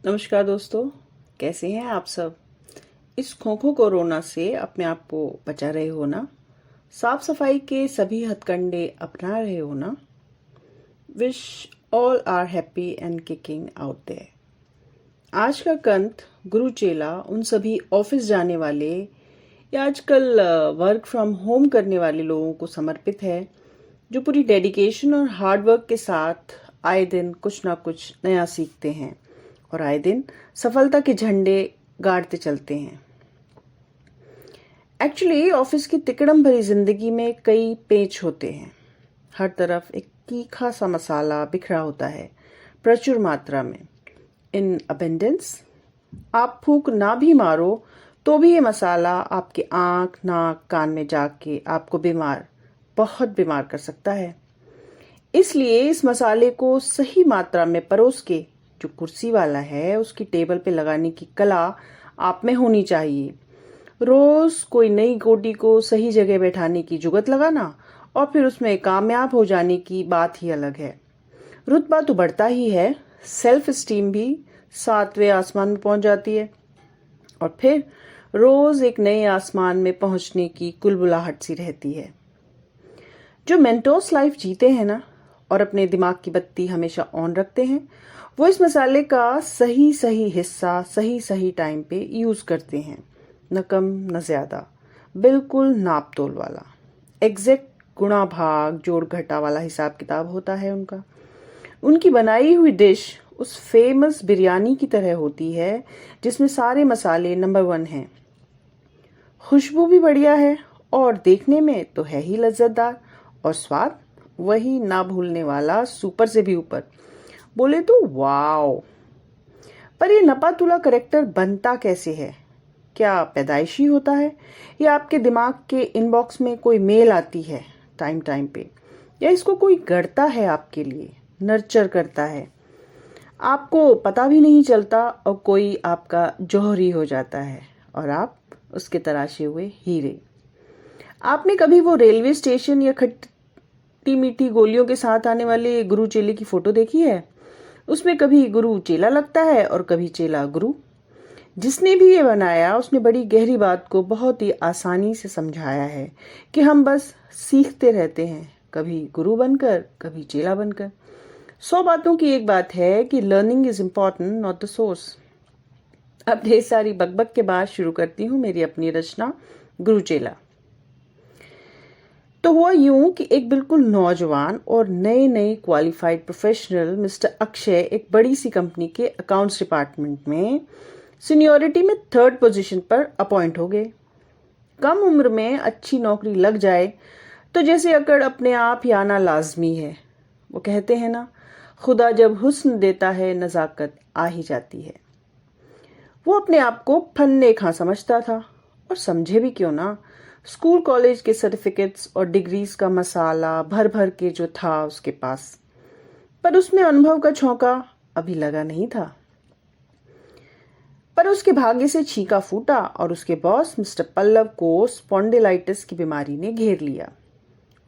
नमस्कार दोस्तों, कैसे हैं आप सब। इस खोखो कोरोना से अपने आप को बचा रहे हो ना। साफ सफाई के सभी हथकंडे अपना रहे हो ना। Wish all are happy and kicking out there. आज का कंठ गुरु चेला उन सभी ऑफिस जाने वाले या आजकल वर्क फ्रॉम होम करने वाले लोगों को समर्पित है, जो पूरी डेडिकेशन और हार्ड वर्क के साथ आए दिन कुछ ना कुछ नया सीखते हैं और आए दिन सफलता के झंडे गाड़ते चलते हैं। एक्चुअली ऑफिस की तिकड़म भरी जिंदगी में कई पेच होते हैं। हर तरफ एक तीखा सा मसाला बिखरा होता है, प्रचुर मात्रा में, इन अबेंडेंस। आप फूंक ना भी मारो तो भी ये मसाला आपके आंख, नाक, कान में जाके आपको बहुत बीमार कर सकता है। इसलिए इस मसाले को सही मात्रा में परोस के जो कुर्सी वाला है उसकी टेबल पे लगाने की कला आप में होनी चाहिए। रोज कोई नई गोटी को सही जगह बैठाने की जुगत लगाना और फिर उसमें कामयाब हो जाने की बात ही अलग है। रुतबा तो बढ़ता ही है, सेल्फ स्टीम भी 7वें आसमान में पहुंच जाती है और फिर रोज एक नए आसमान में पहुंचने की कुलबुलाहट सी रहती है। जो मेंटोस लाइफ जीते हैं ना और अपने दिमाग की बत्ती हमेशा ऑन रखते हैं, वो इस मसाले का सही सही हिस्सा सही सही टाइम पे यूज करते हैं। न कम न ज्यादा, बिल्कुल नाप तोल वाला, एग्जैक्ट गुणा भाग जोड़ घटा वाला हिसाब किताब होता है उनका। उनकी बनाई हुई डिश उस फेमस बिरयानी की तरह होती है जिसमें सारे मसाले नंबर 1 हैं। खुशबू भी बढ़िया है और देखने में तो है ही लज्जतदार, और स्वाद वही ना भूलने वाला, सुपर से भी ऊपर। बोले तो वाओ। पर ये नपा तुला करेक्टर बनता कैसे है? क्या पैदाइशी होता है या आपके दिमाग के इनबॉक्स में कोई मेल आती है टाइम टाइम पे, या इसको कोई गढ़ता है आपके लिए, नर्चर करता है, आपको पता भी नहीं चलता और कोई आपका जौहरी हो जाता है और आप उसके तराशे हुए हीरे। आपने कभी वो रेलवे स्टेशन या खट्टी मीठी गोलियों के साथ आने वाले गुरु चेले की फोटो देखी है? उसमें कभी गुरु चेला लगता है और कभी चेला गुरु। जिसने भी ये बनाया उसने बड़ी गहरी बात को बहुत ही आसानी से समझाया है कि हम बस सीखते रहते हैं, कभी गुरु बनकर कभी चेला बनकर। 100 बातों की एक बात है कि learning is important, not the source. अब ढेर सारी बकबक के बाद शुरू करती हूँ मेरी अपनी रचना गुरु चेला। तो हुआ यूं कि एक बिल्कुल नौजवान और नए नए क्वालिफाइड प्रोफेशनल मिस्टर अक्षय एक बड़ी सी कंपनी के अकाउंट्स डिपार्टमेंट में सीनियरिटी में 3rd पोजीशन पर अपॉइंट हो गए। कम उम्र में अच्छी नौकरी लग जाए तो जैसे अकड़ अपने आप ही आना लाजमी है। वो कहते हैं ना, खुदा जब हुस्न देता है नजाकत आ ही जाती है। वो अपने आप को फन्ने खां समझता था, और समझे भी क्यों ना। स्कूल कॉलेज के सर्टिफिकेट्स और डिग्रीज का मसाला भर भर के जो था उसके पास, पर उसमें अनुभव का छौंका अभी लगा नहीं था। पर उसके भाग्य से छींका फूटा और उसके बॉस मिस्टर पल्लव को स्पॉन्डिलाइटिस की बीमारी ने घेर लिया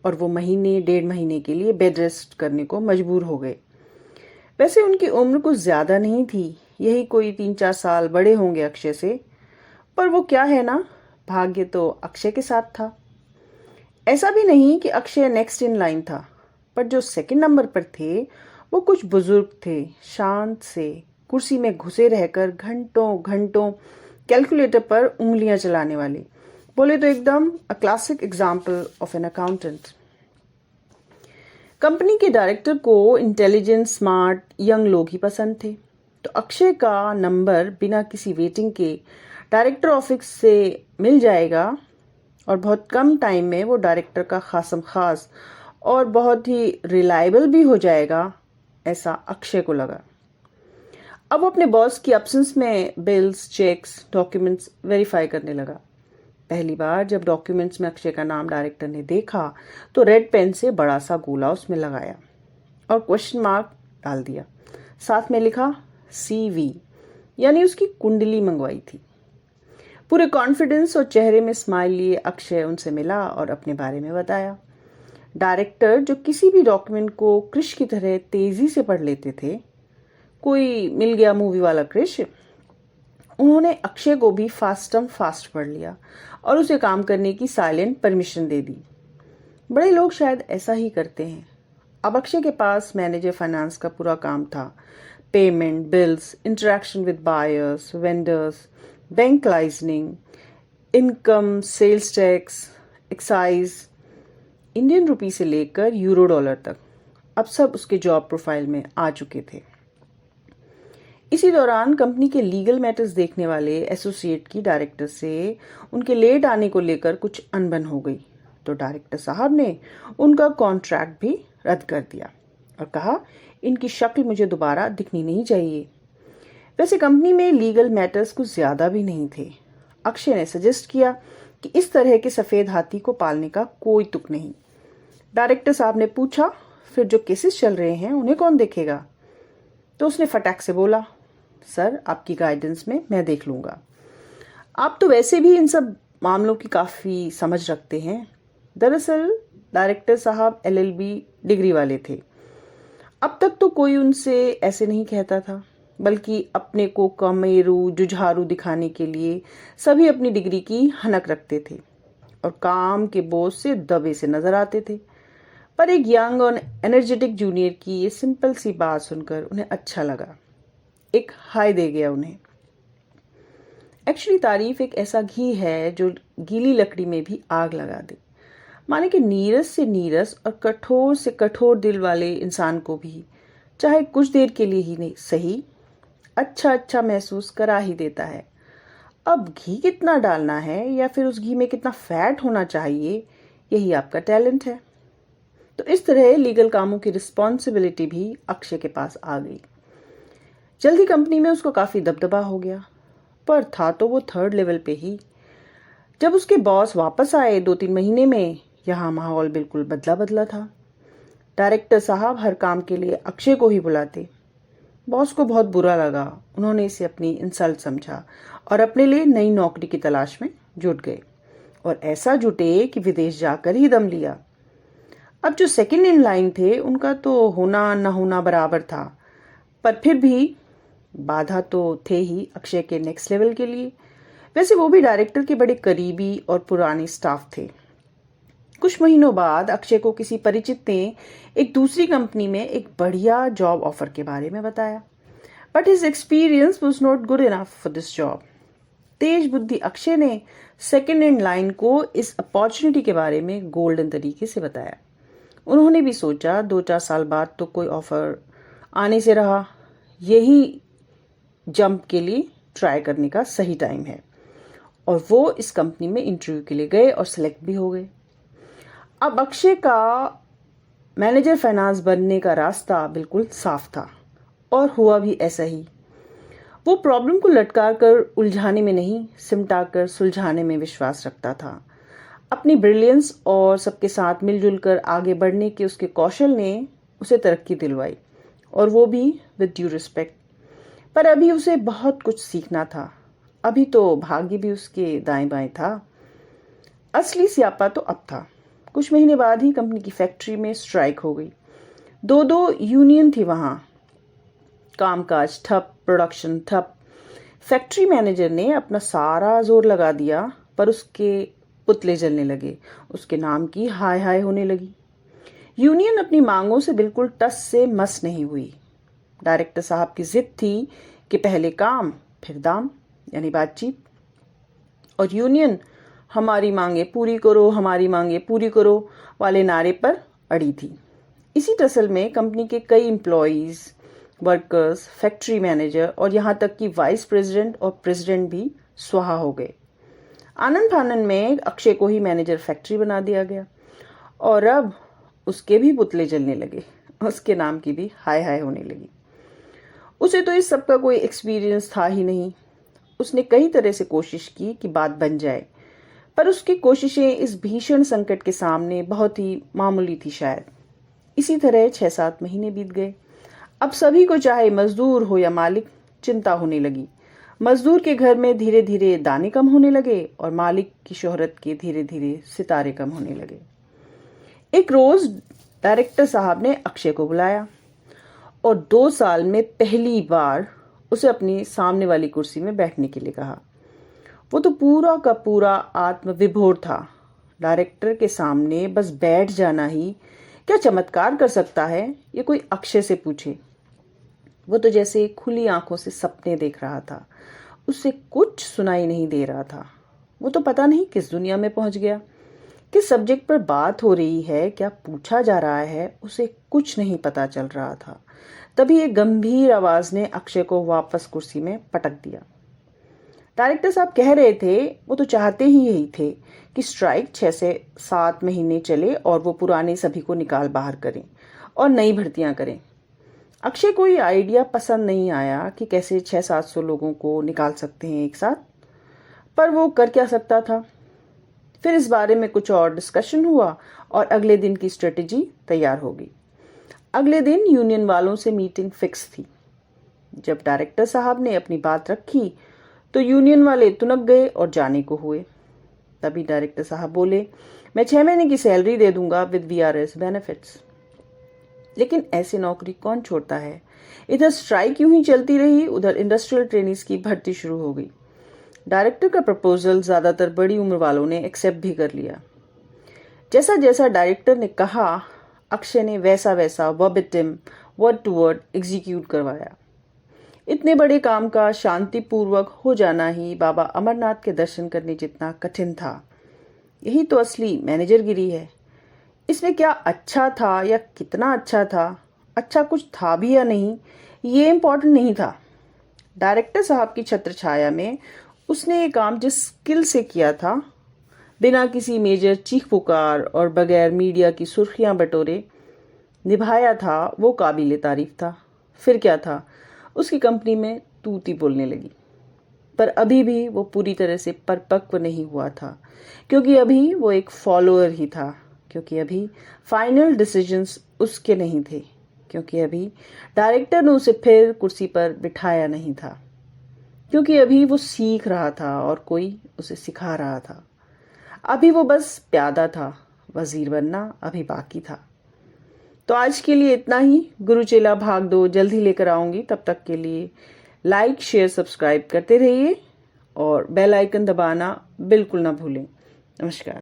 और वो महीने 1.5 महीने के लिए बेड रेस्ट करने को मजबूर हो गए। वैसे उनकी उम्र कुछ ज्यादा नहीं थी, यही कोई 3-4 साल बड़े होंगे अक्षय से, पर वो क्या है ना, भाग्य तो अक्षय के साथ था। ऐसा भी नहीं कि अक्षय नेक्स्ट इन लाइन था, पर जो 2nd नंबर पर थे वो कुछ बुजुर्ग थे, शांत से, कुर्सी में घुसे रहकर घंटों घंटों कैलकुलेटर पर उंगलियां चलाने वाले। बोले तो एकदम a classic example of an accountant. Company के डायरेक्टर को इंटेलिजेंट, स्मार्ट, यंग लोग ही पसंद थे, तो अक्षय का नंबर बिना किसी वेटिंग के डायरेक्टर ऑफिस से मिल जाएगा और बहुत कम टाइम में वो डायरेक्टर का खासम खास और बहुत ही रिलायबल भी हो जाएगा, ऐसा अक्षय को लगा। अब वो अपने बॉस की एब्सेंस में बिल्स, चेक्स, डॉक्यूमेंट्स वेरीफाई करने लगा। पहली बार जब डॉक्यूमेंट्स में अक्षय का नाम डायरेक्टर ने देखा तो रेड पेन से बड़ा सा गोला उसमें लगाया और क्वेश्चन मार्क डाल दिया। साथ में लिखा CV, यानी उसकी कुंडली मंगवाई थी। पूरे कॉन्फिडेंस और चेहरे में स्माइल लिए अक्षय उनसे मिला और अपने बारे में बताया। डायरेक्टर, जो किसी भी डॉक्यूमेंट को कृष की तरह तेजी से पढ़ लेते थे, कोई मिल गया मूवी वाला कृष। उन्होंने अक्षय को भी फास्ट पढ़ लिया और उसे काम करने की साइलेंट परमिशन दे दी। बड़े लोग शायद ऐसा ही करते हैं। अब अक्षय के पास मैनेजर फाइनेंस का पूरा काम था। Payment, bills, interaction with buyers, vendors, bank liaisoning, income, sales tax, excise, Indian rupee से लेकर यूरो डॉलर तक अब सब उसके जॉब प्रोफाइल में आ चुके थे। इसी दौरान कंपनी के लीगल मैटर्स देखने वाले एसोसिएट की डायरेक्टर से उनके लेट आने को लेकर कुछ अनबन हो गई, तो डायरेक्टर साहब ने उनका कॉन्ट्रैक्ट भी रद्द कर दिया और कहा, इनकी शक्ल मुझे दोबारा दिखनी नहीं चाहिए। वैसे कंपनी में लीगल मैटर्स कुछ ज्यादा भी नहीं थे। अक्षय ने सजेस्ट किया कि इस तरह के सफेद हाथी को पालने का कोई तुक नहीं। डायरेक्टर साहब ने पूछा, फिर जो केसेस चल रहे हैं उन्हें कौन देखेगा? तो उसने फटाक से बोला, सर आपकी गाइडेंस में मैं देख लूंगा। आप तो वैसे भी इन सब मामलों की काफ़ी समझ रखते हैं। दरअसल डायरेक्टर साहब LLB डिग्री वाले थे। अब तक तो कोई उनसे ऐसे नहीं कहता था, बल्कि अपने को कमेरू जुझारू दिखाने के लिए सभी अपनी डिग्री की हनक रखते थे और काम के बोझ से दबे से नजर आते थे। पर एक यंग और एनर्जेटिक जूनियर की ये सिंपल सी बात सुनकर उन्हें अच्छा लगा। एक हाय दे गया उन्हें। एक्चुअली तारीफ एक ऐसा घी है जो गीली लकड़ी में भी आग लगा दे। माने कि नीरस से नीरस और कठोर से कठोर दिल वाले इंसान को भी चाहे कुछ देर के लिए ही नहीं सही अच्छा महसूस करा ही देता है। अब घी कितना डालना है या फिर उस घी में कितना फैट होना चाहिए, यही आपका टैलेंट है। तो इस तरह लीगल कामों की रिस्पॉन्सिबिलिटी भी अक्षय के पास आ गई। जल्दी कंपनी में उसको काफी दबदबा हो गया, पर था तो वो 3rd लेवल पे ही। जब उसके बॉस वापस आए 2-3 महीने में, यहाँ माहौल बिल्कुल बदला बदला था। डायरेक्टर साहब हर काम के लिए अक्षय को ही बुलाते। बॉस को बहुत बुरा लगा। उन्होंने इसे अपनी इंसल्ट समझा और अपने लिए नई नौकरी की तलाश में जुट गए, और ऐसा जुटे कि विदेश जाकर ही दम लिया। अब जो सेकंड इन लाइन थे उनका तो होना न होना बराबर था, पर फिर भी बाधा तो थे ही अक्षय के नेक्स्ट लेवल के लिए। वैसे वो भी डायरेक्टर के बड़े करीबी और पुराने स्टाफ थे। कुछ महीनों बाद अक्षय को किसी परिचित ने एक दूसरी कंपनी में एक बढ़िया जॉब ऑफर के बारे में बताया, but his experience was not good enough for this job. तेज बुद्धि अक्षय ने सेकंड इन लाइन को इस अपॉर्चुनिटी के बारे में गोल्डन तरीके से बताया। उन्होंने भी सोचा 2-4 साल बाद तो कोई ऑफर आने से रहा, यही जंप के लिए ट्राई करने का सही टाइम है। और वो इस कंपनी में इंटरव्यू के लिए गए और सिलेक्ट भी हो गए। अब अक्षय का मैनेजर फाइनेंस बनने का रास्ता बिल्कुल साफ था, और हुआ भी ऐसा ही। वो प्रॉब्लम को लटका कर उलझाने में नहीं, सिमटा कर सुलझाने में विश्वास रखता था। अपनी ब्रिलियंस और सबके साथ मिलजुल कर आगे बढ़ने के उसके कौशल ने उसे तरक्की दिलवाई, और वो भी विद ड्यू रिस्पेक्ट। पर अभी उसे बहुत कुछ सीखना था। अभी तो भाग्य भी उसके दाएं बाएं था। असली स्यापा तो अब था। कुछ महीने बाद ही कंपनी की फैक्ट्री में स्ट्राइक हो गई। 2 यूनियन थी वहां। कामकाज ठप, प्रोडक्शन ठप। फैक्ट्री मैनेजर ने अपना सारा जोर लगा दिया, पर उसके पुतले जलने लगे। उसके नाम की हाय हाय होने लगी। यूनियन अपनी मांगों से बिल्कुल टस से मस नहीं हुई। डायरेक्टर साहब की जिद थी कि पहले काम फिर दाम, यानी बातचीत। और यूनियन हमारी मांगे पूरी करो, हमारी मांगे पूरी करो वाले नारे पर अड़ी थी। इसी टसल में कंपनी के कई एम्प्लॉइज, वर्कर्स, फैक्ट्री मैनेजर और यहाँ तक कि वाइस प्रेसिडेंट और प्रेसिडेंट भी स्वाहा हो गए। आनंद फानन में अक्षय को ही मैनेजर फैक्ट्री बना दिया गया, और अब उसके भी पुतले जलने लगे। उसके नाम की भी हाय हाय होने लगी। उसे तो इस सब का कोई एक्सपीरियंस था ही नहीं। उसने कई तरह से कोशिश की कि बात बन जाए, पर उसकी कोशिशें इस भीषण संकट के सामने बहुत ही मामूली थी शायद। इसी तरह 6-7 महीने बीत गए। अब सभी को, चाहे मजदूर हो या मालिक, चिंता होने लगी। मजदूर के घर में धीरे धीरे दाने कम होने लगे और मालिक की शोहरत के धीरे धीरे सितारे कम होने लगे। एक रोज डायरेक्टर साहब ने अक्षय को बुलाया और 2 साल में पहली बार उसे अपनी सामने वाली कुर्सी में बैठने के लिए कहा। वो तो पूरा का पूरा आत्मविभोर था। डायरेक्टर के सामने बस बैठ जाना ही क्या चमत्कार कर सकता है, ये कोई अक्षय से पूछे। वो तो जैसे खुली आंखों से सपने देख रहा था। उससे कुछ सुनाई नहीं दे रहा था। वो तो पता नहीं किस दुनिया में पहुंच गया। किस सब्जेक्ट पर बात हो रही है, क्या पूछा जा रहा है, उसे कुछ नहीं पता चल रहा था। तभी एक गंभीर आवाज ने अक्षय को वापस कुर्सी में पटक दिया। डायरेक्टर साहब कह रहे थे, वो तो चाहते ही यही थे कि स्ट्राइक 6 से 7 महीने चले और वो पुराने सभी को निकाल बाहर करें और नई भर्तियां करें। अक्षय को ये आइडिया पसंद नहीं आया कि कैसे 600-700 लोगों को निकाल सकते हैं एक साथ, पर वो कर क्या सकता था। फिर इस बारे में कुछ और डिस्कशन हुआ और अगले दिन की स्ट्रेटेजी तैयार हो गई। अगले दिन यूनियन वालों से मीटिंग फिक्स थी। जब डायरेक्टर साहब ने अपनी बात रखी तो यूनियन वाले तुनक गए और जाने को हुए। तभी डायरेक्टर साहब बोले, मैं 6 महीने की सैलरी दे दूंगा विद VRS बेनिफिट्स। लेकिन ऐसी नौकरी कौन छोड़ता है। इधर स्ट्राइक यूं ही चलती रही, उधर इंडस्ट्रियल ट्रेनीज की भर्ती शुरू हो गई। डायरेक्टर का प्रपोजल ज्यादातर बड़ी उम्र वालों ने एक्सेप्ट भी कर लिया। जैसा जैसा डायरेक्टर ने कहा, अक्षय ने वैसा वैसा verbatim word to word execute करवाया। इतने बड़े काम का शांतिपूर्वक हो जाना ही बाबा अमरनाथ के दर्शन करने जितना कठिन था। यही तो असली मैनेजरगिरी है। इसमें क्या अच्छा था या कितना अच्छा था, अच्छा कुछ था भी या नहीं, ये इम्पोर्टेंट नहीं था। डायरेक्टर साहब की छत्र छाया में उसने ये काम जिस स्किल से किया था, बिना किसी मेजर चीख पुकार और बगैर मीडिया की सुर्खियां बटोरे निभाया था, वो काबिले तारीफ था। फिर क्या था, उसकी कंपनी में तूती बोलने लगी। पर अभी भी वो पूरी तरह से परिपक्व नहीं हुआ था, क्योंकि अभी वो एक फॉलोअर ही था, क्योंकि अभी फाइनल डिसीजंस उसके नहीं थे, क्योंकि अभी डायरेक्टर ने उसे फिर कुर्सी पर बिठाया नहीं था, क्योंकि अभी वो सीख रहा था और कोई उसे सिखा रहा था। अभी वो बस प्यादा था, वजीर बनना अभी बाकी था। तो आज के लिए इतना ही। गुरुचेला भाग 2 जल्द ही लेकर आऊंगी। तब तक के लिए लाइक शेयर सब्सक्राइब करते रहिए और बेल आइकन दबाना बिल्कुल ना भूलें। नमस्कार।